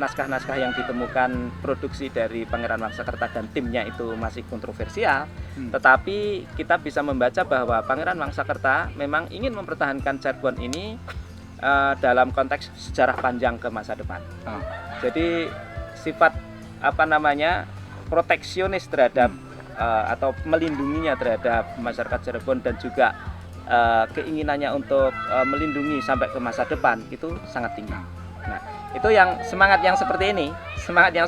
naskah-naskah yang ditemukan produksi dari Pangeran Wangsakerta dan timnya itu masih kontroversial, tetapi kita bisa membaca bahwa Pangeran Wangsakerta memang ingin mempertahankan Cirebon ini dalam konteks sejarah panjang ke masa depan. Jadi sifat proteksionis terhadap atau melindunginya terhadap masyarakat Cirebon dan juga keinginannya untuk melindungi sampai ke masa depan itu sangat tinggi. Nah, itu yang semangat yang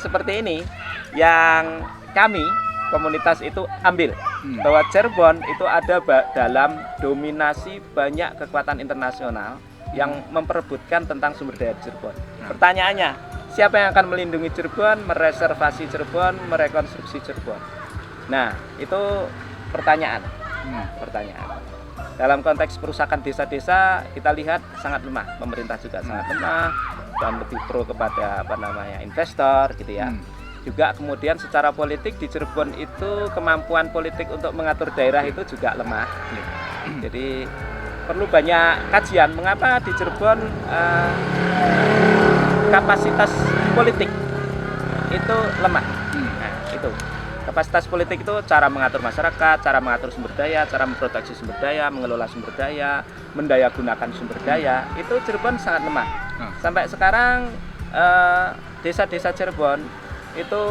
seperti ini yang kami komunitas itu ambil, bahwa Cirebon itu ada dalam dominasi banyak kekuatan internasional yang memperebutkan tentang sumber daya Cirebon. Pertanyaannya, siapa yang akan melindungi Cirebon, mereservasi Cirebon, merekonstruksi Cirebon? Nah, itu pertanyaan. Dalam konteks perusahaan desa-desa kita lihat sangat lemah, pemerintah juga sangat lemah dan lebih pro kepada investor gitu ya. Juga kemudian secara politik di Cirebon itu kemampuan politik untuk mengatur daerah itu juga lemah. Jadi perlu banyak kajian mengapa di Cirebon kapasitas politik itu lemah. Nah, itu kapasitas politik itu cara mengatur masyarakat, cara mengatur sumber daya, cara memproteksi sumber daya, mengelola sumber daya, mendayagunakan sumber daya, itu Cirebon sangat lemah. Sampai sekarang desa-desa Cirebon itu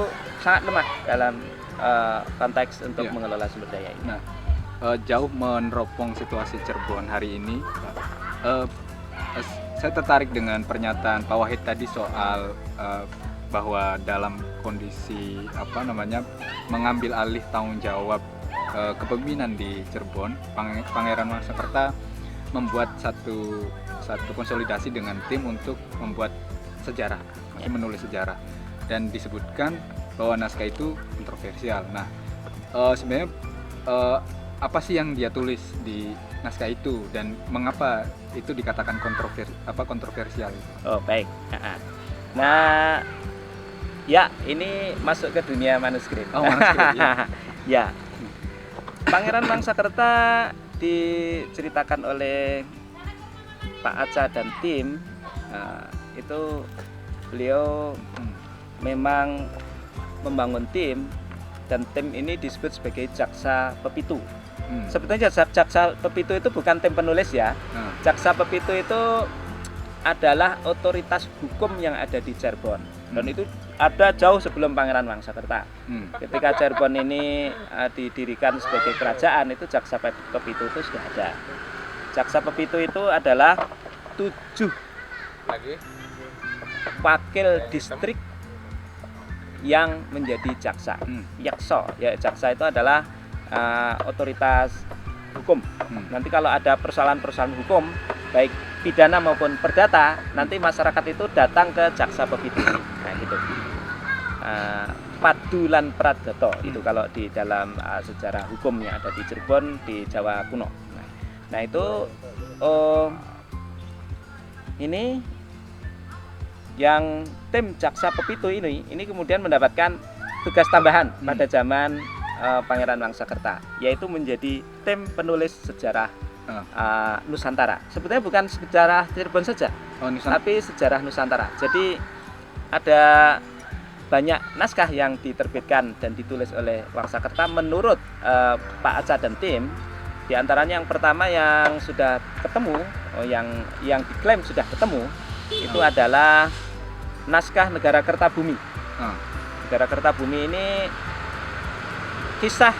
sangat lemah dalam konteks untuk mengelola sumber daya ini. Jauh meneropong situasi Cirebon hari ini, saya tertarik dengan pernyataan Pak Wahid tadi soal bahwa dalam kondisi mengambil alih tanggung jawab kepemimpinan di Cirebon, Pangeran Wangsakerta membuat satu konsolidasi dengan tim untuk membuat sejarah, menulis sejarah, dan disebutkan bahwa naskah itu kontroversial. Nah, sebenarnya apa sih yang dia tulis di naskah itu dan mengapa itu dikatakan kontroversial? Oh, baik. Nah, ya, ini masuk ke dunia manuskrip. Manuskrip, ya. Ya. Pangeran Wangsakerta diceritakan oleh Pak Aca dan tim, itu beliau memang membangun tim, dan tim ini disebut sebagai Jaksa Pepitu. Sebetulnya Jaksa Pepitu itu bukan tim penulis ya. Jaksa Pepitu itu adalah otoritas hukum yang ada di Cirebon, dan itu ada jauh sebelum Pangeran Wangsakerta. Ketika Cirebon ini didirikan sebagai kerajaan, itu Jaksa Pepitu itu sudah ada. Jaksa Pepitu itu adalah 7 wakil distrik yang menjadi jaksa. Yakso, ya, jaksa itu adalah otoritas hukum. Nanti kalau ada persoalan-persoalan hukum, baik pidana maupun perdata, nanti masyarakat itu datang ke Jaksa Pepitu. Nah, gitu. Padulan Pradata itu kalau di dalam sejarah hukum yang ada di Cirebon di Jawa kuno. Nah itu ini yang tim Jaksa Pepitu ini kemudian mendapatkan tugas tambahan pada zaman Pangeran Wangsakerta, yaitu menjadi tim penulis sejarah Nusantara. Sebetulnya bukan sejarah Cirebon saja, tapi sejarah Nusantara. Jadi ada banyak naskah yang diterbitkan dan ditulis oleh Wangsakerta menurut Pak Aca dan tim. Di antaranya yang pertama yang sudah ketemu, yang diklaim sudah ketemu, itu adalah naskah Negara Kertabumi. Negara Kertabumi ini kisah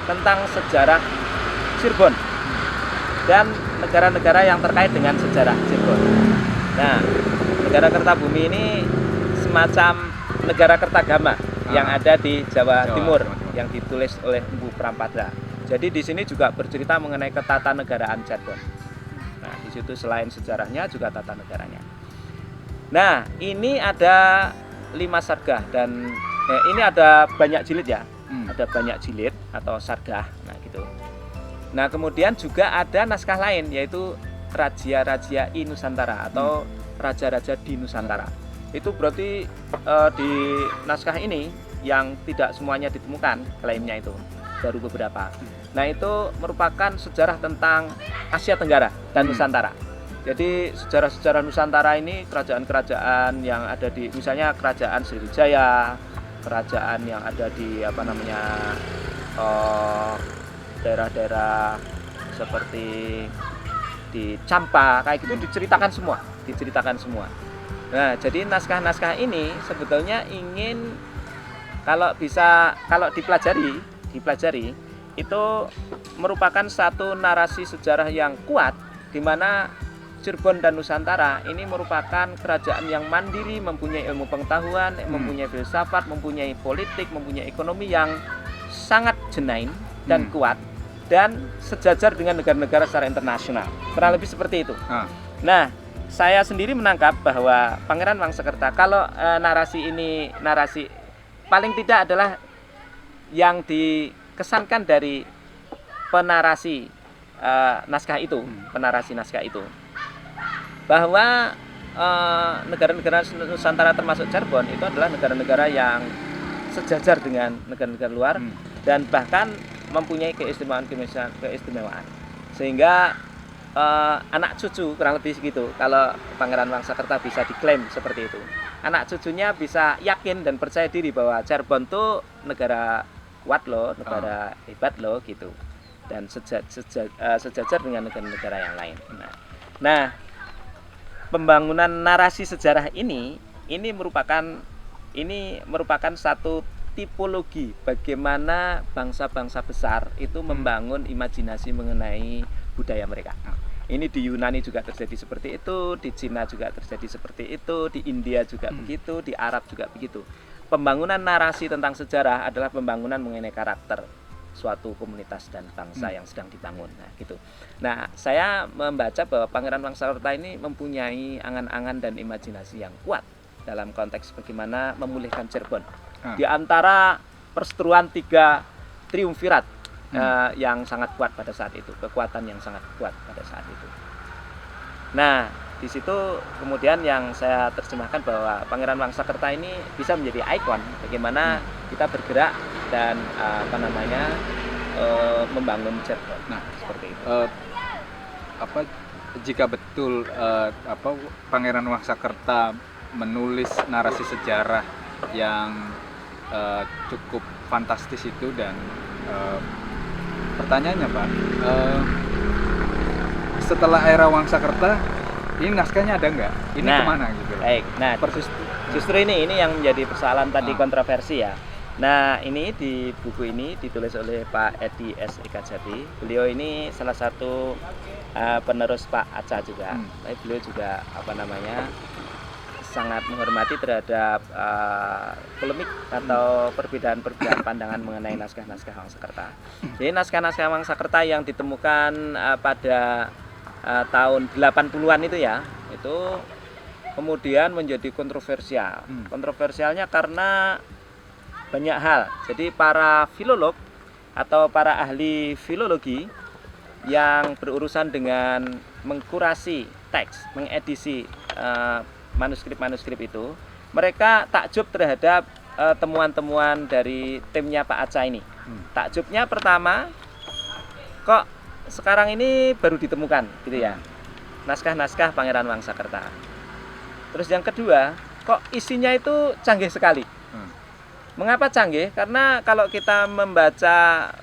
tentang sejarah Cirebon dan negara-negara yang terkait dengan sejarah Cirebon. Nah, Negara Kertabumi ini semacam negara Kertagama yang ada di Jawa Timur yang ditulis oleh Empu Prampada. Jadi di sini juga bercerita mengenai ketatanegaraan Cirebon. Nah, di situ selain sejarahnya juga tata negaranya. Nah, ini ada 5 sargah dan ini ada banyak jilid ya. Ada banyak jilid atau sargah. Nah, gitu. Nah, kemudian juga ada naskah lain yaitu Raja-Raja I Nusantara atau Raja-Raja di Nusantara. Itu berarti di naskah ini yang tidak semuanya ditemukan, klaimnya itu baru beberapa. Nah, itu merupakan sejarah tentang Asia Tenggara dan Nusantara. Jadi sejarah-sejarah Nusantara ini kerajaan-kerajaan yang ada di, misalnya kerajaan Sriwijaya, kerajaan yang ada di apa namanya daerah-daerah seperti di Campa kayak gitu diceritakan semua. Nah, jadi naskah-naskah ini sebetulnya ingin kalau dipelajari itu merupakan satu narasi sejarah yang kuat di mana Cirebon dan Nusantara ini merupakan kerajaan yang mandiri, mempunyai ilmu pengetahuan, mempunyai filsafat, mempunyai politik, mempunyai ekonomi yang sangat jenain dan kuat dan sejajar dengan negara-negara secara internasional. Kurang lebih seperti itu. Nah, saya sendiri menangkap bahwa Pangeran Wangsakerta kalau narasi paling tidak adalah yang dikesankan dari penarasi naskah itu, bahwa negara-negara Nusantara termasuk Cirebon itu adalah negara-negara yang sejajar dengan negara-negara luar dan bahkan mempunyai keistimewaan sehingga anak cucu kurang lebih segitu kalau Pangeran Wangsakerta bisa diklaim seperti itu, anak cucunya bisa yakin dan percaya diri bahwa Cirebon itu negara kuat loh, negara hebat loh gitu, dan sejajar dengan negara-negara yang lain. Nah, pembangunan narasi sejarah ini merupakan satu tipologi bagaimana bangsa-bangsa besar itu membangun imajinasi mengenai budaya mereka. Ini di Yunani juga terjadi seperti itu, di Cina juga terjadi seperti itu, di India juga begitu, di Arab juga begitu. Pembangunan narasi tentang sejarah adalah pembangunan mengenai karakter suatu komunitas dan bangsa yang sedang dibangun. Nah, gitu. Nah, saya membaca bahwa Pangeran Wangsakerta ini mempunyai angan-angan dan imajinasi yang kuat dalam konteks bagaimana memulihkan Cirebon. Di antara perseteruan 3 triumvirat yang sangat kuat pada saat itu, kekuatan yang sangat kuat pada saat itu. Nah, di situ kemudian yang saya terjemahkan bahwa Pangeran Wangsakerta ini bisa menjadi ikon bagaimana kita bergerak dan membangun Cirebon. Nah, seperti itu. Jika betul Pangeran Wangsakerta menulis narasi sejarah yang cukup fantastis itu dan pertanyaannya Pak, setelah era Wangsakerta ini naskahnya ada nggak? Ini kemana gitu? Baik. Nah, justru ini yang menjadi persoalan tadi kontroversi ya. Nah, ini di buku ini ditulis oleh Pak Edi S. Ekajati. Beliau ini salah satu penerus Pak Aca juga. Tapi beliau juga sangat menghormati terhadap polemik atau perbedaan-perbedaan pandangan mengenai naskah-naskah Wangsakerta. Jadi naskah-naskah Wangsakerta yang ditemukan pada tahun 80-an itu ya, itu kemudian menjadi kontroversial. Kontroversialnya karena banyak hal. Jadi para filolog atau para ahli filologi yang berurusan dengan mengkurasi teks, mengedisi manuskrip-manuskrip itu, mereka takjub terhadap temuan-temuan dari timnya Pak Aca ini. Takjubnya pertama, kok sekarang ini baru ditemukan gitu ya, naskah-naskah Pangeran Wangsakerta. Terus yang kedua, kok isinya itu canggih sekali. Mengapa canggih? Karena kalau kita membaca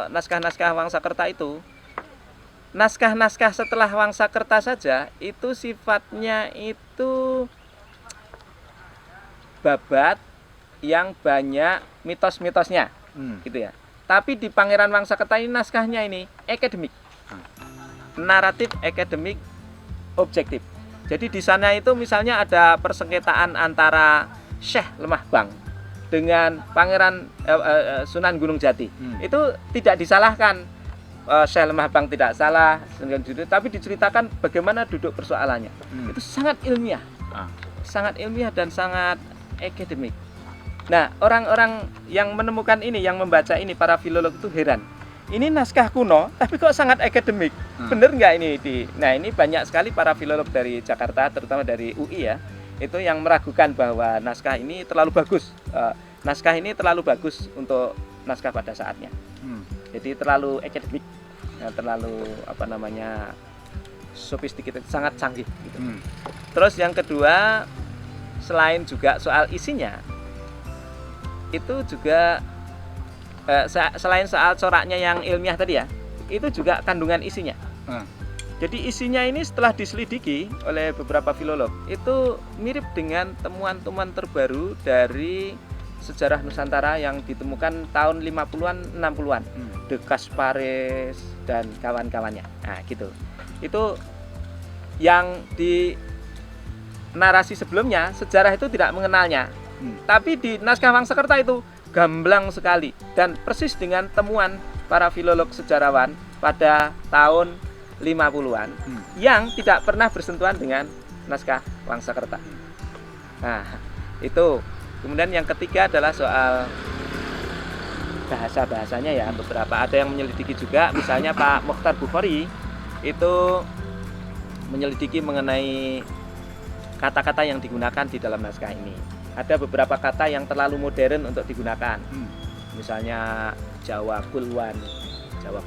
naskah-naskah Wangsakerta itu, naskah-naskah setelah Wangsakerta saja itu sifatnya itu babat yang banyak mitos-mitosnya, gitu ya. Tapi di Pangeran Wangsakerta ini naskahnya ini akademik, naratif akademik, objektif. Jadi di sana itu misalnya ada persengketaan antara Syekh Lemah Bang dengan Pangeran Sunan Gunung Jati. Itu tidak disalahkan, Syekh Lemah Bang tidak salah, tapi diceritakan bagaimana duduk persoalannya. Itu sangat ilmiah, dan sangat akademik. Nah, orang-orang yang menemukan ini, yang membaca ini, para filolog itu heran. Ini naskah kuno, tapi kok sangat akademik. Bener nggak ini? Nah, ini banyak sekali para filolog dari Jakarta, terutama dari UI ya, itu yang meragukan bahwa naskah ini terlalu bagus. Naskah ini terlalu bagus untuk naskah pada saatnya. Jadi terlalu akademik, terlalu sophisticated, sangat canggih gitu. Hmm. Terus yang kedua, selain juga soal isinya, itu juga selain soal coraknya yang ilmiah tadi ya, itu juga kandungan isinya. Ah. Jadi isinya ini setelah diselidiki oleh beberapa filolog, itu mirip dengan temuan-temuan terbaru dari sejarah Nusantara yang ditemukan tahun 50-an, 60-an. De Kaspares dan kawan-kawannya. Nah, gitu. Itu yang di narasi sebelumnya, sejarah itu tidak mengenalnya. Tapi di naskah Wangsakerta itu gamblang sekali dan persis dengan temuan para filolog sejarawan pada tahun 50-an yang tidak pernah bersentuhan dengan naskah Wangsakerta. Nah, itu. Kemudian yang ketiga adalah soal bahasa-bahasanya ya. Beberapa ada yang menyelidiki juga, misalnya Pak Mokhtar Bukhari itu menyelidiki mengenai kata-kata yang digunakan di dalam naskah ini. Ada beberapa kata yang terlalu modern untuk digunakan. Misalnya Jawa Kulon. Jawa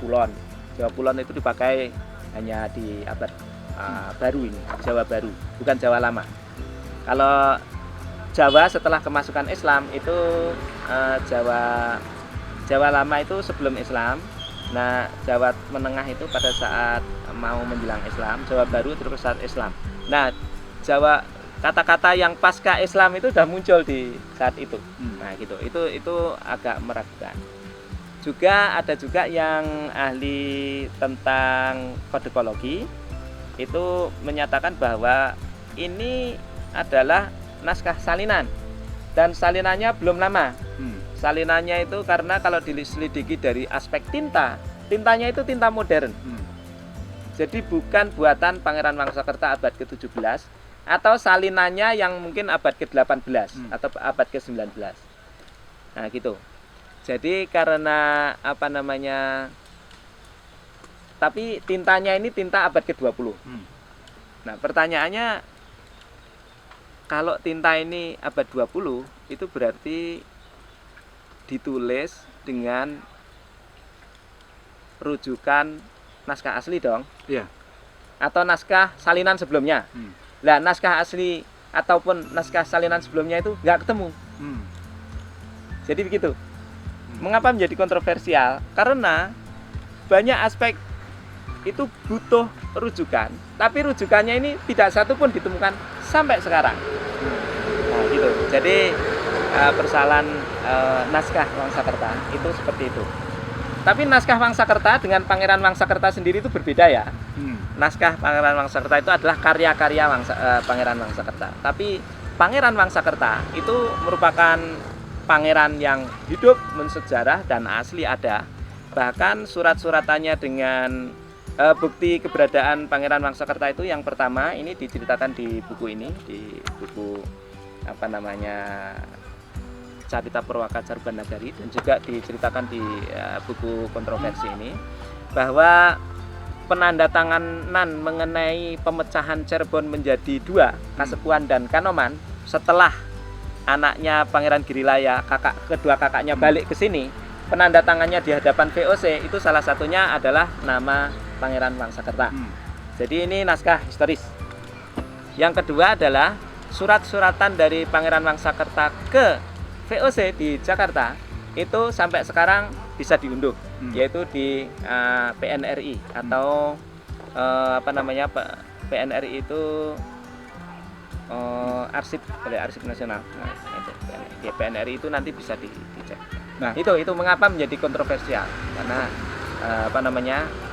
Kulon itu dipakai hanya di abad baru ini, Jawa baru, bukan Jawa lama. Kalau Jawa setelah kemasukan Islam itu Jawa lama itu sebelum Islam. Nah, Jawa menengah itu pada saat mau menjelang Islam, Jawa baru terus saat Islam. Nah, Jawa kata-kata yang pasca Islam itu sudah muncul di saat itu. Nah, gitu. Itu agak meragukan. Juga ada juga yang ahli tentang kodekologi itu menyatakan bahwa ini adalah naskah salinan dan salinannya belum lama. Salinannya itu karena kalau diselidiki dari aspek tintanya itu tinta modern. Jadi bukan buatan Pangeran Wangsakerta abad ke-17 atau salinannya yang mungkin abad ke-18 atau abad ke-19. Nah, gitu. Jadi karena tapi tintanya ini tinta abad ke-20. Nah, pertanyaannya, kalau tinta ini abad 20, itu berarti ditulis dengan rujukan naskah asli dong? Iya. Atau naskah salinan sebelumnya? Nah, naskah asli ataupun naskah salinan sebelumnya itu nggak ketemu. Jadi begitu. Mengapa menjadi kontroversial? Karena banyak aspek itu butuh rujukan, tapi rujukannya ini tidak satu pun ditemukan sampai sekarang. Nah, gitu. Jadi persoalan naskah Wangsakerta itu seperti itu. Tapi naskah Wangsakerta dengan Pangeran Wangsakerta sendiri itu berbeda ya. Naskah Pangeran Wangsakerta itu adalah karya-karya Pangeran Wangsakerta. Tapi Pangeran Wangsakerta itu merupakan pangeran yang hidup mensejarah dan asli ada. Bahkan surat-suratannya dengan bukti keberadaan Pangeran Wangsakerta itu yang pertama ini diceritakan di buku ini, di buku Carita Perwaka Caruban Nagari, dan juga diceritakan di buku kontroversi ini, bahwa penandatanganan mengenai pemecahan Cirebon menjadi dua, Kasepuhan dan Kanoman, setelah anaknya Pangeran Girilaya, kedua kakaknya balik ke sini, penandatangannya di hadapan VOC itu salah satunya adalah nama Pangeran Wangsakerta. Jadi ini naskah historis. Yang kedua adalah surat-suratan dari Pangeran Wangsakerta ke VOC di Jakarta itu sampai sekarang bisa diunduh, yaitu di PNRI atau PNRI itu arsip nasional. Nah, itu di PNRI itu nanti bisa dicek. Nah, itu mengapa menjadi kontroversial? Karena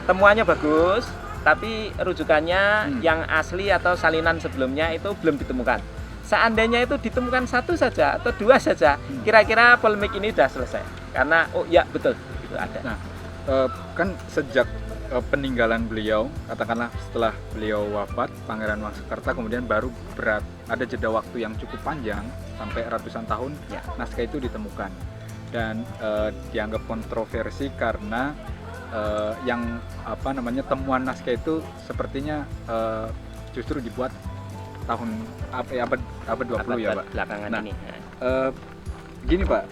temuannya bagus, tapi rujukannya yang asli atau salinan sebelumnya itu belum ditemukan. Seandainya itu ditemukan satu saja atau dua saja, kira-kira polemik ini sudah selesai. Karena ya betul itu ada. Nah, kan sejak peninggalan beliau, katakanlah setelah beliau wafat, Pangeran Wangsakerta, kemudian baru ada jeda waktu yang cukup panjang sampai ratusan tahun ya, naskah itu ditemukan dan dianggap kontroversi karena temuan naskah itu sepertinya justru dibuat tahun abad 20 ya Pak. Belakangan ini. Gini Pak,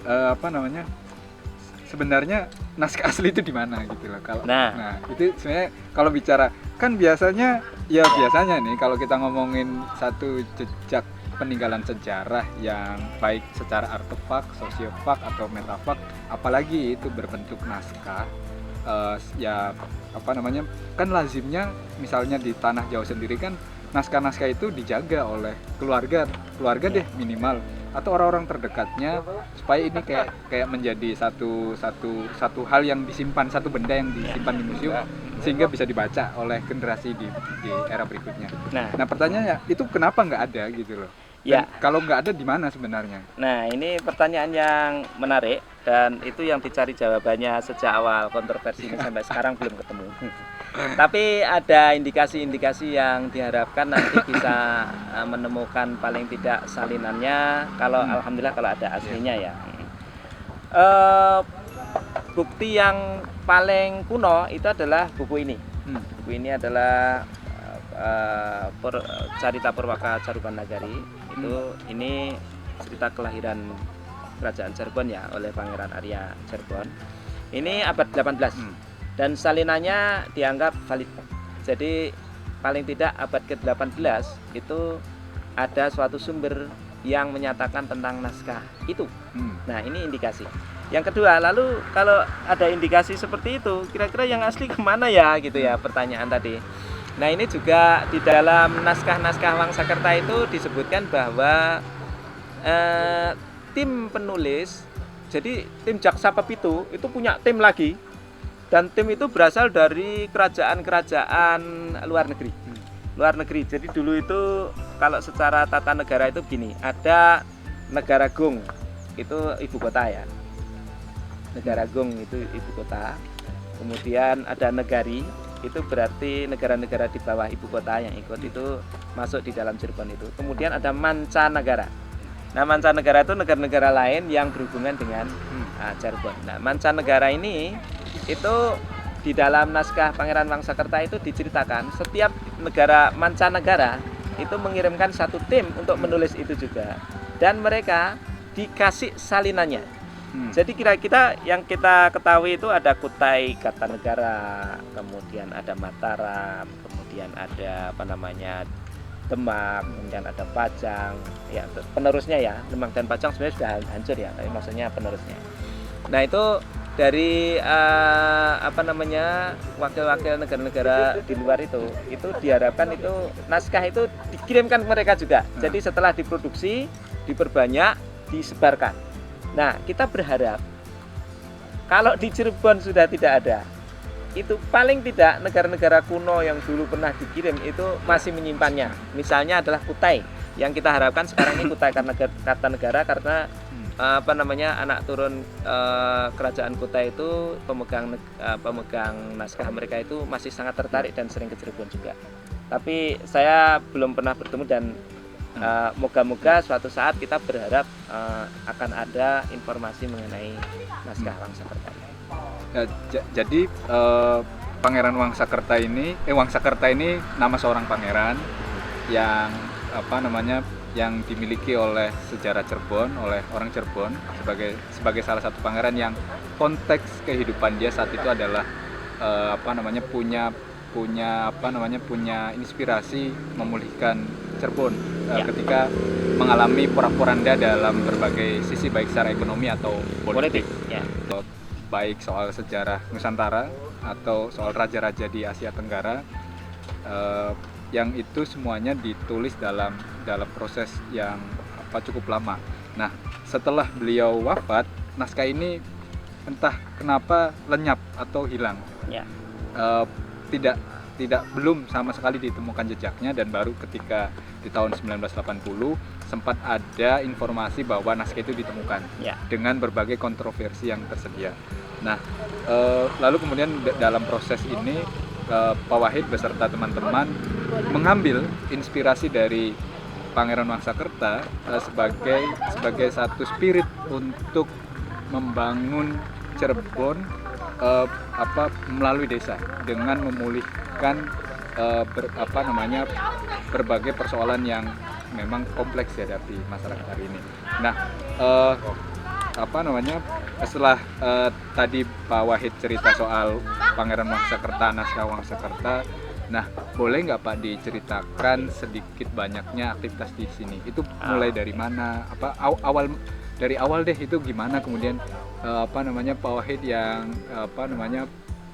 sebenarnya naskah asli itu di mana gitu loh. Kalau Nah. itu sebenarnya kalau bicara kan biasanya biasanya nih kalau kita ngomongin satu jejak peninggalan sejarah yang baik secara artefak, sosiofak atau metafak, apalagi itu berbentuk naskah, ya apa namanya, kan lazimnya misalnya di tanah Jawa sendiri kan naskah-naskah itu dijaga oleh keluarga deh minimal, atau orang-orang terdekatnya, supaya ini kayak menjadi satu hal yang disimpan, satu benda yang disimpan di museum sehingga bisa dibaca oleh generasi di era berikutnya. Nah pertanyaannya itu kenapa nggak ada gitu loh? Dan kalau nggak ada di mana sebenarnya? Nah, ini pertanyaan yang menarik dan itu yang dicari jawabannya sejak awal kontroversi ini sampai sekarang belum ketemu. Tapi ada indikasi-indikasi yang diharapkan nanti bisa menemukan paling tidak salinannya. Kalau alhamdulillah kalau ada aslinya ya. Bukti yang paling kuno itu adalah buku ini. Buku ini adalah Carita Purwaka Caruban Nagari. Ini cerita kelahiran Kerajaan Cirebon ya oleh Pangeran Arya Cirebon. Ini abad 18 dan salinannya dianggap valid. Jadi paling tidak abad ke-18 itu ada suatu sumber yang menyatakan tentang naskah itu. Nah, ini indikasi. Yang kedua, lalu kalau ada indikasi seperti itu, kira-kira yang asli kemana ya gitu ya pertanyaan tadi. Nah, ini juga di dalam naskah-naskah Wangsakerta itu disebutkan bahwa tim penulis, jadi tim Jaksa Pepitu itu punya tim lagi, dan tim itu berasal dari kerajaan-kerajaan luar negeri. Jadi dulu itu kalau secara tata negara itu begini, ada Negara Gung, itu ibu kota ya. Negara Gung itu ibu kota. Kemudian ada Negari, itu berarti negara-negara di bawah ibu kota yang ikut itu masuk di dalam Cirebon itu. Kemudian ada mancanegara. Nah, mancanegara itu negara-negara lain yang berhubungan dengan Cirebon. Nah, mancanegara ini itu di dalam naskah Pangeran Wangsakerta itu diceritakan setiap negara mancanegara itu mengirimkan satu tim untuk menulis itu juga, dan mereka dikasih salinannya. Jadi kira-kira yang kita ketahui itu ada Kutai Kartanegara, kemudian ada Mataram, kemudian ada Demak, kemudian ada Pajang, ya penerusnya ya. Demak dan Pajang sebenarnya sudah hancur ya, tapi maksudnya penerusnya. Nah, itu dari wakil-wakil negara-negara di luar itu diharapkan itu naskah itu dikirimkan ke mereka juga. Jadi setelah diproduksi, diperbanyak, disebarkan. Nah, kita berharap kalau di Cirebon sudah tidak ada, itu paling tidak negara-negara kuno yang dulu pernah dikirim itu masih menyimpannya. Misalnya adalah Kutai, yang kita harapkan sekarang ini Kutai Kartanegara, karena anak turun kerajaan Kutai itu pemegang naskah mereka itu masih sangat tertarik dan sering ke Cirebon juga. Tapi saya belum pernah bertemu, dan moga-moga suatu saat kita berharap akan ada informasi mengenai naskah Wangsakerta. Ya, jadi Pangeran Wangsakerta ini nama seorang pangeran yang yang dimiliki oleh sejarah Cirebon, oleh orang Cirebon sebagai salah satu pangeran yang konteks kehidupan dia saat itu adalah punya inspirasi memulihkan Cirebon ketika mengalami porak-poranda dalam berbagai sisi, baik secara ekonomi atau politik. Baik soal sejarah Nusantara atau soal raja-raja di Asia Tenggara, yang itu semuanya ditulis dalam proses yang cukup lama. Nah, setelah beliau wafat, naskah ini entah kenapa lenyap atau hilang. Belum sama sekali ditemukan jejaknya, dan baru ketika di tahun 1980 sempat ada informasi bahwa naskah itu ditemukan dengan berbagai kontroversi yang tersedia. Nah, lalu kemudian dalam proses ini Pak Wahid beserta teman-teman mengambil inspirasi dari Pangeran Wangsakerta sebagai satu spirit untuk membangun Cirebon melalui desa dengan memulihkan berbagai persoalan yang memang kompleks dihadapi masyarakat hari ini. Nah, apa namanya, setelah tadi Pak Wahid cerita soal Pangeran Wangsakerta, naskah Wangsakerta. Nah, boleh nggak Pak diceritakan sedikit banyaknya aktivitas di sini? Itu mulai dari mana? Apa awal dari awal deh itu gimana? Kemudian apa namanya, Pak Wahid yang apa namanya,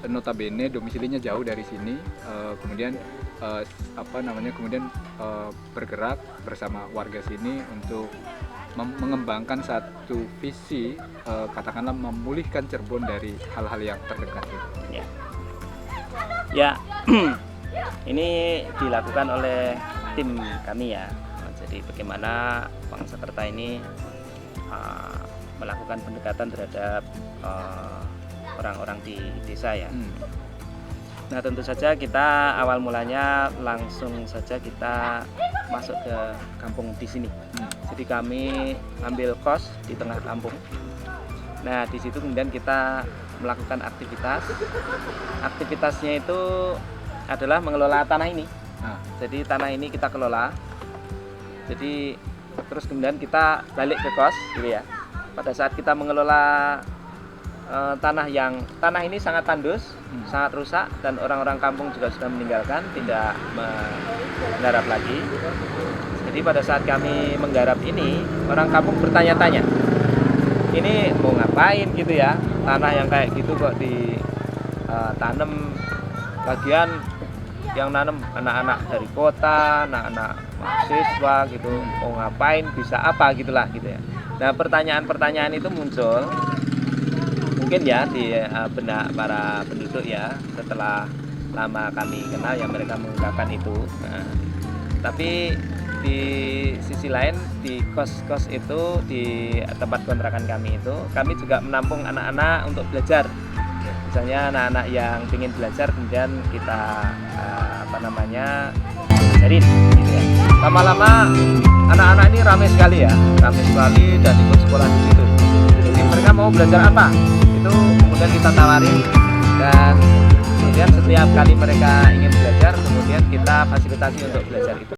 notabene domisilinya jauh dari sini, kemudian apa namanya, kemudian bergerak bersama warga sini untuk mengembangkan satu visi, katakanlah memulihkan Cirebon dari hal-hal yang terdekat itu. Ya, ya ini dilakukan oleh tim kami ya. Jadi bagaimana Wangsakerta ini melakukan pendekatan terhadap orang-orang di desa ya. Nah, tentu saja kita awal mulanya langsung saja kita masuk ke kampung di sini. Jadi kami ambil kos di tengah kampung. Nah, di situ kemudian kita melakukan aktivitas. Aktivitasnya itu adalah mengelola tanah ini. Jadi tanah ini kita kelola. Jadi terus kemudian kita balik ke kos, gitu ya. Pada saat kita mengelola tanah ini sangat tandus, sangat rusak, dan orang-orang kampung juga sudah meninggalkan, tidak menggarap lagi. Jadi pada saat kami menggarap ini, orang kampung bertanya-tanya, ini mau ngapain gitu ya, tanah yang kayak gitu kok ditanam, bagian yang nanam anak-anak dari kota, anak-anak mahasiswa gitu, mau ngapain, bisa apa gitulah gitu ya. Nah, pertanyaan-pertanyaan itu muncul mungkin ya di benak para penduduk ya, setelah lama kami kenal ya mereka mengungkapkan itu. Nah, tapi di sisi lain di kos-kos itu, di tempat kontrakan kami itu, kami juga menampung anak-anak untuk belajar. Misalnya anak-anak yang ingin belajar kemudian kita apa namanya, ajarin gitu ya. Lama-lama anak-anak ini ramai sekali ya, ramai sekali dan ikut sekolah di situ. Jadi mereka mau belajar apa? Itu kemudian kita tawarin, dan kemudian setiap kali mereka ingin belajar kemudian kita fasilitasi untuk belajar itu.